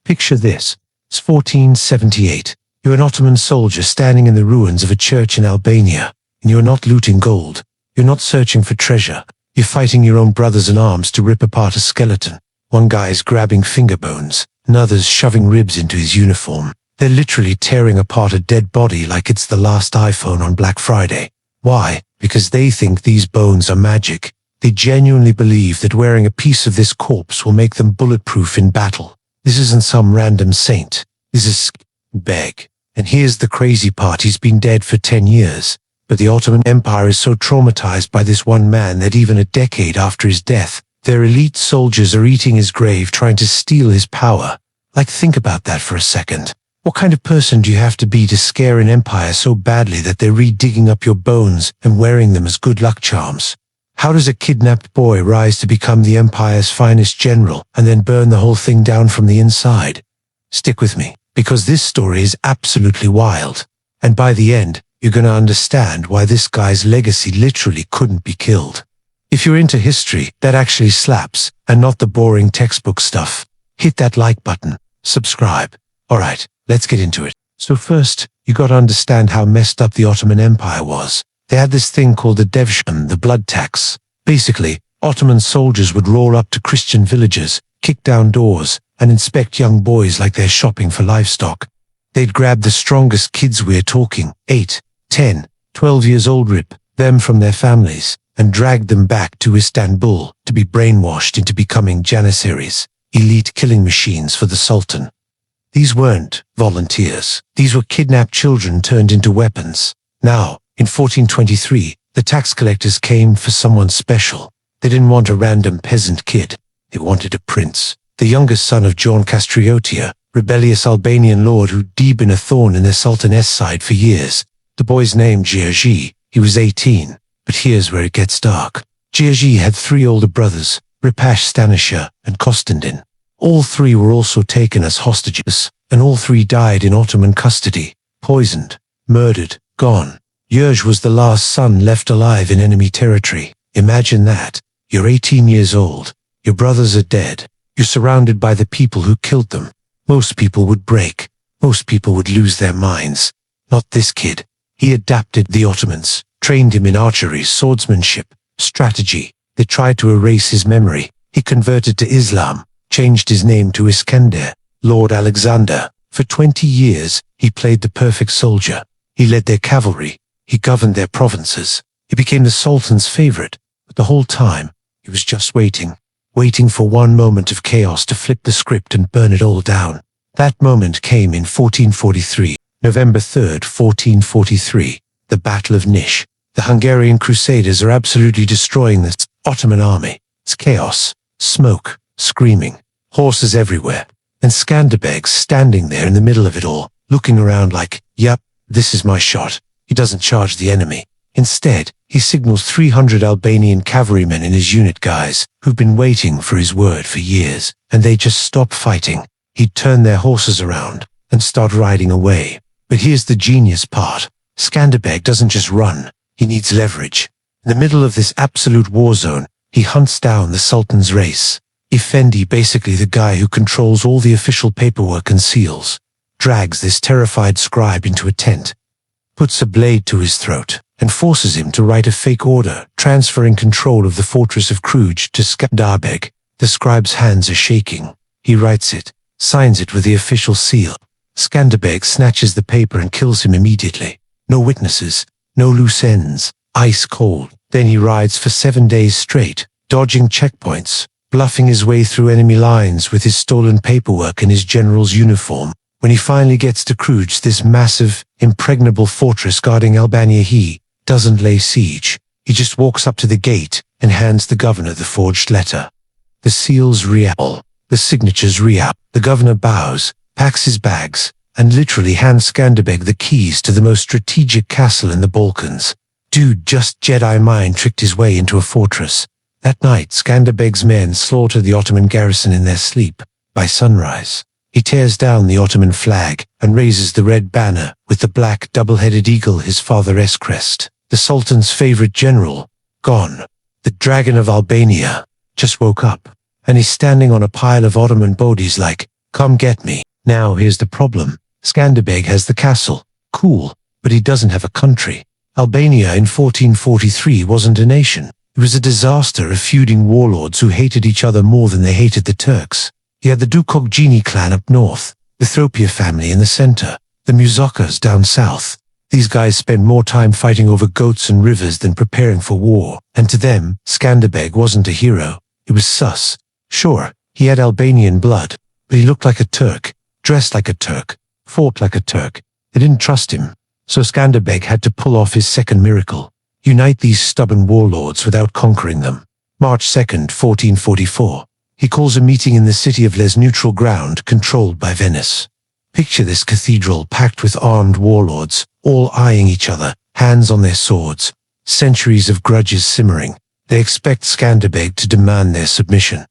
Picture this. It's 1478. You're an Ottoman soldier standing in the ruins of a church in Albania, and you're not looting gold. You're not searching for treasure. You're fighting your own brothers in arms to rip apart a skeleton. One guy's grabbing finger bones, another's shoving ribs into his uniform. They're literally tearing apart a dead body like it's the last iPhone on Black Friday. Why? Because they think these bones are magic. They genuinely believe that wearing a piece of this corpse will make them bulletproof in battle. This isn't some random saint. This is Skanderbeg. And here's the crazy part, he's been dead for 10 years. But the Ottoman Empire is so traumatized by this one man that even a decade after his death, their elite soldiers are eating his grave, trying to steal his power. Like, think about that for a second. What kind of person do you have to be to scare an empire so badly that they're redigging up your bones and wearing them as good luck charms? How does a kidnapped boy rise to become the empire's finest general and then burn the whole thing down from the inside? Stick with me, because this story is absolutely wild. And by the end, you're going to understand why this guy's legacy literally couldn't be killed. If you're into history that actually slaps and not the boring textbook stuff, hit that like button, subscribe. Alright, let's get into it. So first, you got to understand how messed up the Ottoman Empire was. They had this thing called the devsham, the blood tax. Basically, Ottoman soldiers would roll up to Christian villages, kick down doors, and inspect young boys like they're shopping for livestock. They'd grab the strongest kids, we're talking 8, 10, 12 years old, rip them from their families, and drag them back to Istanbul to be brainwashed into becoming Janissaries, elite killing machines for the Sultan. These weren't volunteers. These were kidnapped children turned into weapons. Now, in 1423, the tax collectors came for someone special. They didn't want a random peasant kid. They wanted a prince, the youngest son of Gjergj Kastrioti, a rebellious Albanian lord who'd been a thorn in their sultaness side for years. The boy's name, Gjergj. He was 18. But here's where it gets dark. Gjergj had 3 older brothers, Ripash, Stanisha, and Konstantin. All 3 were also taken as hostages, and all 3 died in Ottoman custody, poisoned, murdered, gone. Gjergj was the last son left alive in enemy territory. Imagine that. You're 18 years old. Your brothers are dead. You're surrounded by the people who killed them. Most people would break. Most people would lose their minds. Not this kid. He adapted the Ottomans, trained him in archery, swordsmanship, strategy. They tried to erase his memory. He converted to Islam, changed his name to Iskander, Lord Alexander. For 20 years, he played the perfect soldier. He led their cavalry. He governed their provinces. He became the Sultan's favorite. But the whole time, he was just waiting for one moment of chaos to flip the script and burn it all down. That moment came in 1443, November 3rd, 1443, the Battle of Niš. The Hungarian Crusaders are absolutely destroying the Ottoman army. It's chaos, smoke, screaming, horses everywhere. And Skanderbeg's standing there in the middle of it all, looking around like, yep, this is my shot. He doesn't charge the enemy. Instead, he signals 300 Albanian cavalrymen in his unit, guys who've been waiting for his word for years, and they just stop fighting. He'd turn their horses around and start riding away. But here's the genius part. Skanderbeg doesn't just run. He needs leverage. In the middle of this absolute war zone, he hunts down the Sultan's race. Effendi, basically the guy who controls all the official paperwork and seals, drags this terrified scribe into a tent, puts a blade to his throat, and forces him to write a fake order, transferring control of the fortress of Crusades to Skanderbeg. The scribe's hands are shaking. He writes it, signs it with the official seal. Skanderbeg snatches the paper and kills him immediately. No witnesses, no loose ends, ice cold. Then he rides for 7 days straight, dodging checkpoints, bluffing his way through enemy lines with his stolen paperwork and his general's uniform. When he finally gets to Crusades, this massive, impregnable fortress guarding Albania, he doesn't lay siege. He just walks up to the gate and hands the governor the forged letter. The seals re-apple, the signatures re-up. The governor bows, packs his bags, and literally hands Skanderbeg the keys to the most strategic castle in the Balkans. Dude just Jedi mind tricked his way into a fortress. That night, Skanderbeg's men slaughter the Ottoman garrison in their sleep. By sunrise, he tears down the Ottoman flag and raises the red banner with the black double-headed eagle, his father's crest. The Sultan's favorite general, gone. The Dragon of Albania just woke up, and he's standing on a pile of Ottoman bodies like, Come get me. Now here's the problem. Skanderbeg has the castle. Cool. But he doesn't have a country. Albania in 1443 wasn't a nation. It was a disaster of feuding warlords who hated each other more than they hated the Turks. He had the Dukogjini clan up north, the Thropia family in the center, the Muzakas down south. These guys spent more time fighting over goats and rivers than preparing for war, and to them, Skanderbeg wasn't a hero. It was sus. Sure, he had Albanian blood, but he looked like a Turk, dressed like a Turk, fought like a Turk. They didn't trust him, so Skanderbeg had to pull off his second miracle. Unite these stubborn warlords without conquering them. March 2nd, 1444. He calls a meeting in the city of Lezhe, neutral ground controlled by Venice. Picture this cathedral packed with armed warlords, all eyeing each other, hands on their swords. Centuries of grudges simmering. They expect Skanderbeg to demand their submission.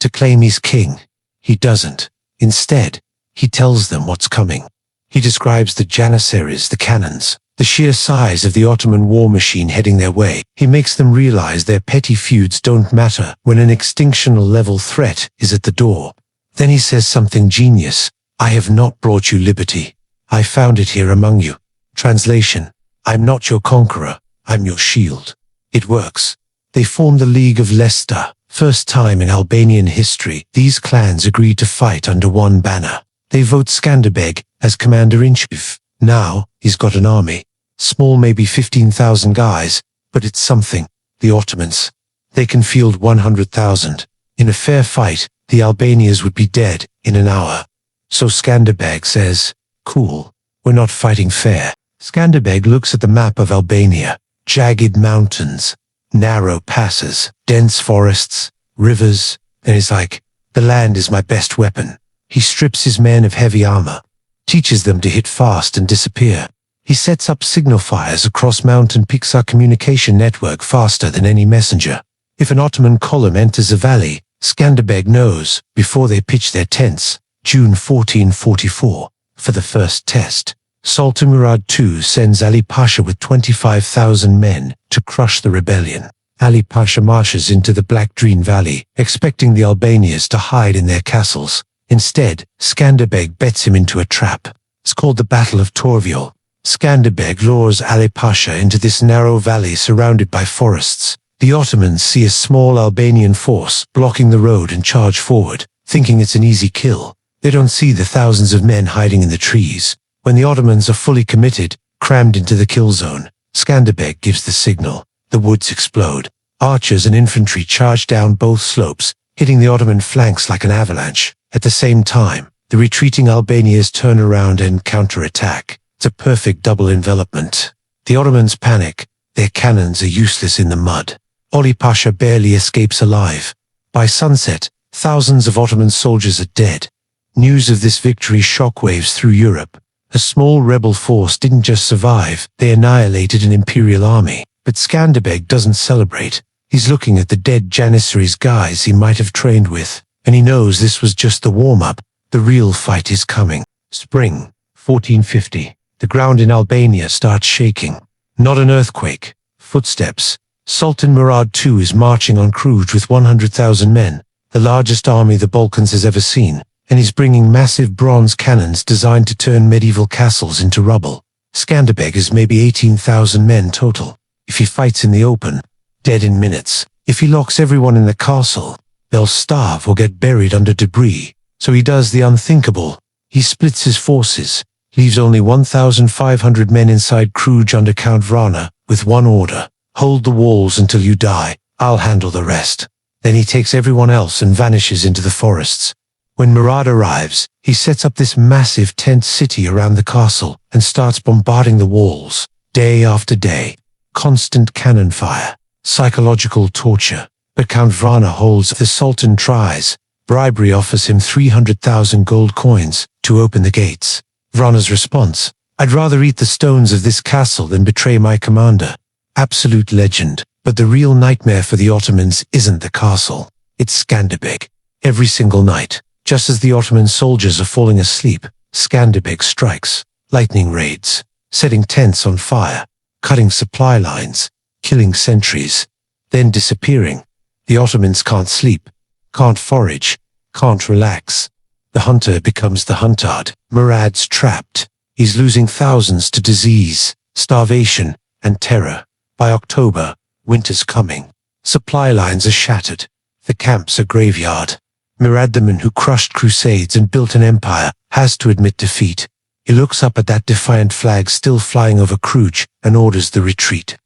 To claim he's king. He doesn't. Instead, he tells them what's coming. He describes the Janissaries, the cannons, the sheer size of the Ottoman war machine heading their way. He makes them realize their petty feuds don't matter when an extinctional-level threat is at the door. Then he says something genius. I have not brought you liberty. I found it here among you. Translation: I'm not your conqueror, I'm your shield. It works. They form the League of Lezhe. First time in Albanian history, these clans agreed to fight under one banner. They vote Skanderbeg as commander-in-chief. Now, he's got an army. Small, maybe 15,000 guys, but it's something. The Ottomans. They can field 100,000. In a fair fight, the Albanians would be dead in an hour. So Skanderbeg says, cool, we're not fighting fair. Skanderbeg looks at the map of Albania. Jagged mountains, narrow passes, dense forests, rivers, and he's like, the land is my best weapon. He strips his men of heavy armor, teaches them to hit fast and disappear. He sets up signal fires across mountain peaks, our communication network faster than any messenger. If an Ottoman column enters a valley, Skanderbeg knows before they pitch their tents. June 1444, for the first test. Sultan Murad II sends Ali Pasha with 25,000 men to crush the rebellion. Ali Pasha marches into the Black Drine Valley, expecting the Albanians to hide in their castles. Instead, Skanderbeg bets him into a trap. It's called the Battle of Torvioll. Skanderbeg lures Ali Pasha into this narrow valley surrounded by forests. The Ottomans see a small Albanian force blocking the road and charge forward, thinking it's an easy kill. They don't see the thousands of men hiding in the trees. When the Ottomans are fully committed, crammed into the kill zone, Skanderbeg gives the signal. The woods explode. Archers and infantry charge down both slopes, hitting the Ottoman flanks like an avalanche. At the same time, the retreating Albanians turn around and counterattack. It's a perfect double envelopment. The Ottomans panic. Their cannons are useless in the mud. Ali Pasha barely escapes alive. By sunset, thousands of Ottoman soldiers are dead. News of this victory shockwaves through Europe. A small rebel force didn't just survive, they annihilated an imperial army. But Skanderbeg doesn't celebrate. He's looking at the dead Janissaries guys he might have trained with, and he knows this was just the warm-up. The real fight is coming. Spring, 1450. The ground in Albania starts shaking. Not an earthquake. Footsteps. Sultan Murad II is marching on Cluj with 100,000 men, the largest army the Balkans has ever seen. And he's bringing massive bronze cannons designed to turn medieval castles into rubble. Skanderbeg has maybe 18,000 men total. If he fights in the open, dead in minutes. If he locks everyone in the castle, they'll starve or get buried under debris. So he does the unthinkable. He splits his forces, leaves only 1,500 men inside Cluj under Count Vrana, with one order. Hold the walls until you die. I'll handle the rest. Then he takes everyone else and vanishes into the forests. When Murad arrives, he sets up this massive tent city around the castle and starts bombarding the walls, day after day. Constant cannon fire, psychological torture. But Count Vrana holds. The Sultan tries. Bribery offers him 300,000 gold coins to open the gates. Vrana's response: I'd rather eat the stones of this castle than betray my commander. Absolute legend. But the real nightmare for the Ottomans isn't the castle. It's Skanderbeg. Every single night, just as the Ottoman soldiers are falling asleep, Skanderbeg strikes. Lightning raids, setting tents on fire, cutting supply lines, killing sentries, then disappearing. The Ottomans can't sleep, can't forage, can't relax. The hunter becomes the hunted. Murad's trapped. He's losing thousands to disease, starvation, and terror. By October, winter's coming. Supply lines are shattered. The camp's a graveyard. Murad, the man who crushed Crusades and built an empire, has to admit defeat. He looks up at that defiant flag still flying over Cruz and orders the retreat.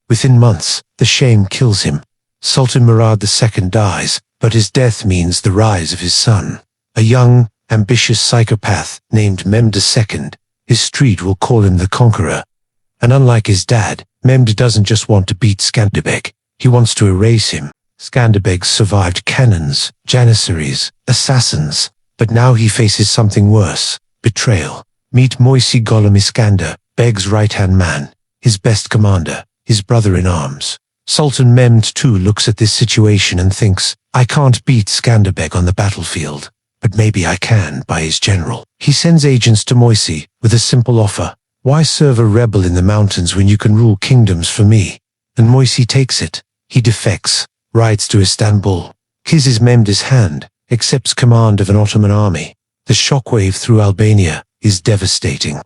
Within months, the shame kills him. Sultan Murad II dies, but his death means the rise of his son. A young, ambitious psychopath named Mehmed II. His street will call him the Conqueror. And unlike his dad, Mehmed doesn't just want to beat Skanderbeg. He wants to erase him. Skanderbeg survived cannons, Janissaries, assassins. But now he faces something worse: betrayal. Meet Moisi Golem Iskander, Beg's right-hand man, his best commander, his brother-in-arms. Sultan Mehmed too looks at this situation and thinks, I can't beat Skanderbeg on the battlefield, but maybe I can by his general. He sends agents to Moisi with a simple offer: why serve a rebel in the mountains when you can rule kingdoms for me? And Moisi takes it. He defects, rides to Istanbul, kisses Mehmed's hand, accepts command of an Ottoman army. The shockwave through Albania is devastating.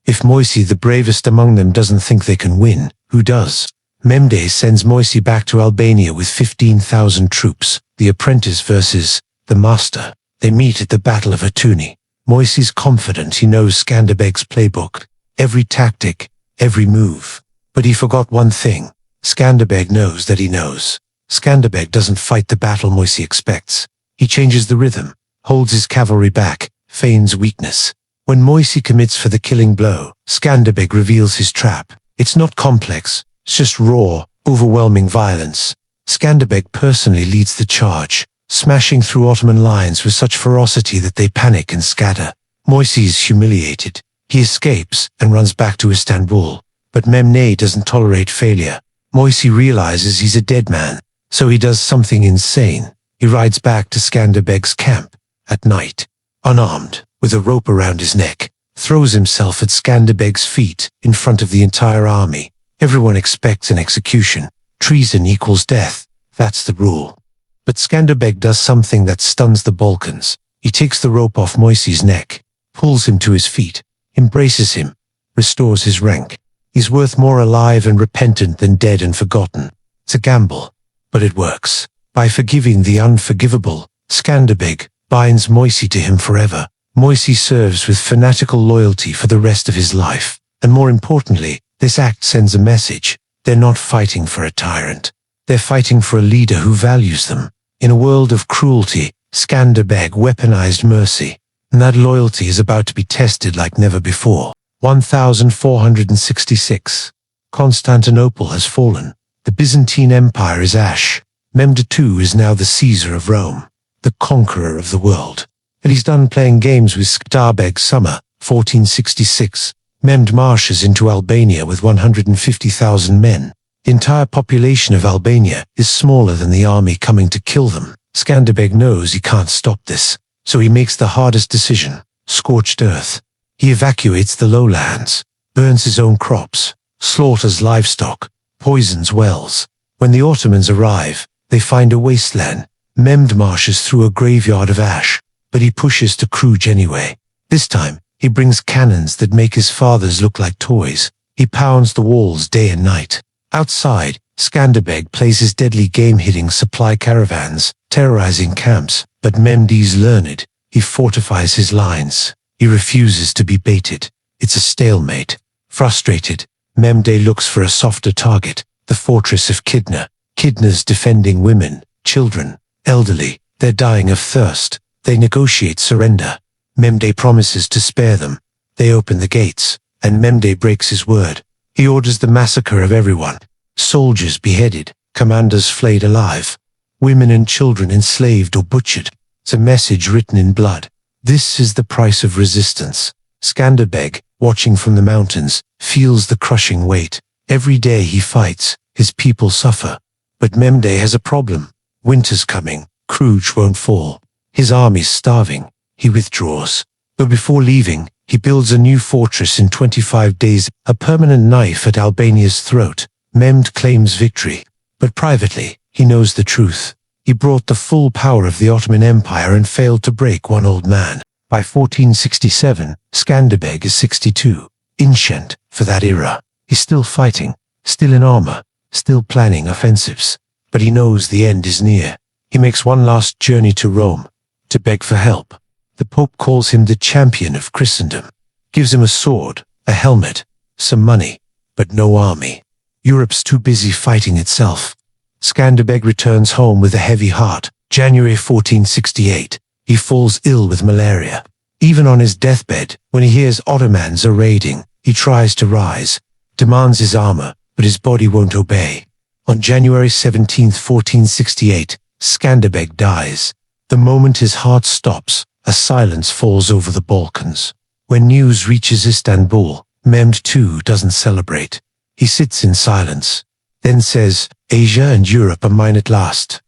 If Moisi, the bravest among them, doesn't think they can win, who does? Mehmed sends Moisi back to Albania with 15,000 troops, the apprentice versus the master. They meet at the Battle of Atuni. Moisi's confident he knows Skanderbeg's playbook, every tactic, every move. But he forgot one thing. Skanderbeg knows that he knows. Skanderbeg doesn't fight the battle Moisi expects. He changes the rhythm, holds his cavalry back, feigns weakness. When Moisi commits for the killing blow, Skanderbeg reveals his trap. It's not complex, it's just raw, overwhelming violence. Skanderbeg personally leads the charge, smashing through Ottoman lines with such ferocity that they panic and scatter. Moisi is humiliated. He escapes and runs back to Istanbul. But Mehmed doesn't tolerate failure. Moisi realizes he's a dead man, so he does something insane. He rides back to Skanderbeg's camp at night, unarmed, with a rope around his neck, throws himself at Skanderbeg's feet in front of the entire army. Everyone expects an execution. Treason equals death. That's the rule. But Skanderbeg does something that stuns the Balkans. He takes the rope off Moisi's neck, pulls him to his feet, embraces him, restores his rank. He's worth more alive and repentant than dead and forgotten. It's a gamble, but it works. By forgiving the unforgivable, Skanderbeg binds Moisi to him forever. Moisi serves with fanatical loyalty for the rest of his life. And more importantly, this act sends a message. They're not fighting for a tyrant. They're fighting for a leader who values them. In a world of cruelty, Skanderbeg weaponized mercy. And that loyalty is about to be tested like never before. 1466. Constantinople has fallen. The Byzantine Empire is ash. Mehmed II is now the Caesar of Rome, the conqueror of the world. And he's done playing games with Skanderbeg. Summer 1466. Mehmed marches into Albania with 150,000 men. The entire population of Albania is smaller than the army coming to kill them. Skanderbeg knows he can't stop this, so he makes the hardest decision: scorched earth. He evacuates the lowlands, burns his own crops, slaughters livestock, poisons wells. When the Ottomans arrive, they find a wasteland. Mehmed marches through a graveyard of ash, but he pushes to Cruz anyway. This time, he brings cannons that make his fathers look like toys. He pounds the walls day and night. Outside, Skanderbeg plays his deadly game, hitting supply caravans, terrorizing camps. But Mehmed's learned. He fortifies his lines. He refuses to be baited. It's a stalemate. Frustrated, Mehmed looks for a softer target, the fortress of Kidna. Kidna's defending women, children, elderly. They're dying of thirst. They negotiate surrender. Mehmed promises to spare them. They open the gates, and Mehmed breaks his word. He orders the massacre of everyone. Soldiers beheaded, commanders flayed alive, women and children enslaved or butchered. It's a message written in blood. This is the price of resistance. Skanderbeg, watching from the mountains, feels the crushing weight. Every day he fights, his people suffer. But Mehmed has a problem. Winter's coming. Cruz won't fall. His army's starving. He withdraws. But before leaving, he builds a new fortress in 25 days, a permanent knife at Albania's throat. Mehmed claims victory. But privately, he knows the truth. He brought the full power of the Ottoman Empire and failed to break one old man. By 1467, Skanderbeg is 62. Ancient for that era. He's still fighting, still in armor, still planning offensives. But he knows the end is near. He makes one last journey to Rome, to beg for help. The Pope calls him the champion of Christendom, gives him a sword, a helmet, some money, but no army. Europe's too busy fighting itself. Skanderbeg returns home with a heavy heart. January 1468. He falls ill with malaria. Even on his deathbed, when he hears Ottomans are raiding, he tries to rise, demands his armor, but his body won't obey. On January 17, 1468, Skanderbeg dies. The moment his heart stops, a silence falls over the Balkans. When news reaches Istanbul, Mehmed too doesn't celebrate. He sits in silence, then says, "Asia and Europe are mine at last."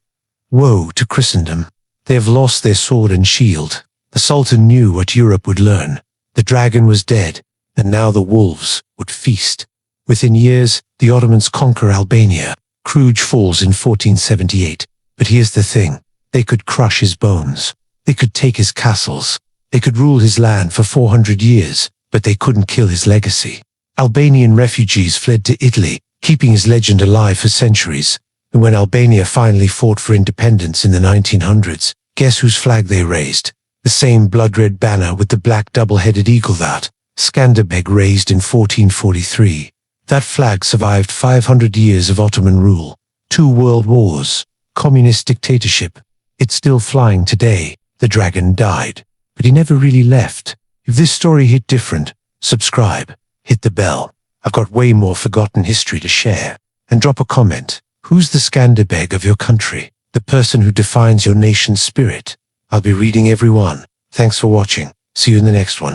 Woe to Christendom. They have lost their sword and shield. The Sultan knew what Europe would learn. The dragon was dead, and now the wolves would feast. Within years, the Ottomans conquer Albania. Gjergj falls in 1478. But here's the thing. They could crush his bones. They could take his castles. They could rule his land for 400 years, but they couldn't kill his legacy. Albanian refugees fled to Italy, keeping his legend alive for centuries. And when Albania finally fought for independence in the 1900s, guess whose flag they raised? The same blood-red banner with the black double-headed eagle that Skanderbeg raised in 1443. That flag survived 500 years of Ottoman rule, 2 world wars, communist dictatorship. It's still flying today. The dragon died, but he never really left. If this story hit different, subscribe, hit the bell. I've got way more forgotten history to share. And drop a comment. Who's the Skanderbeg of your country? The person who defines your nation's spirit? I'll be reading every one. Thanks for watching. See you in the next one.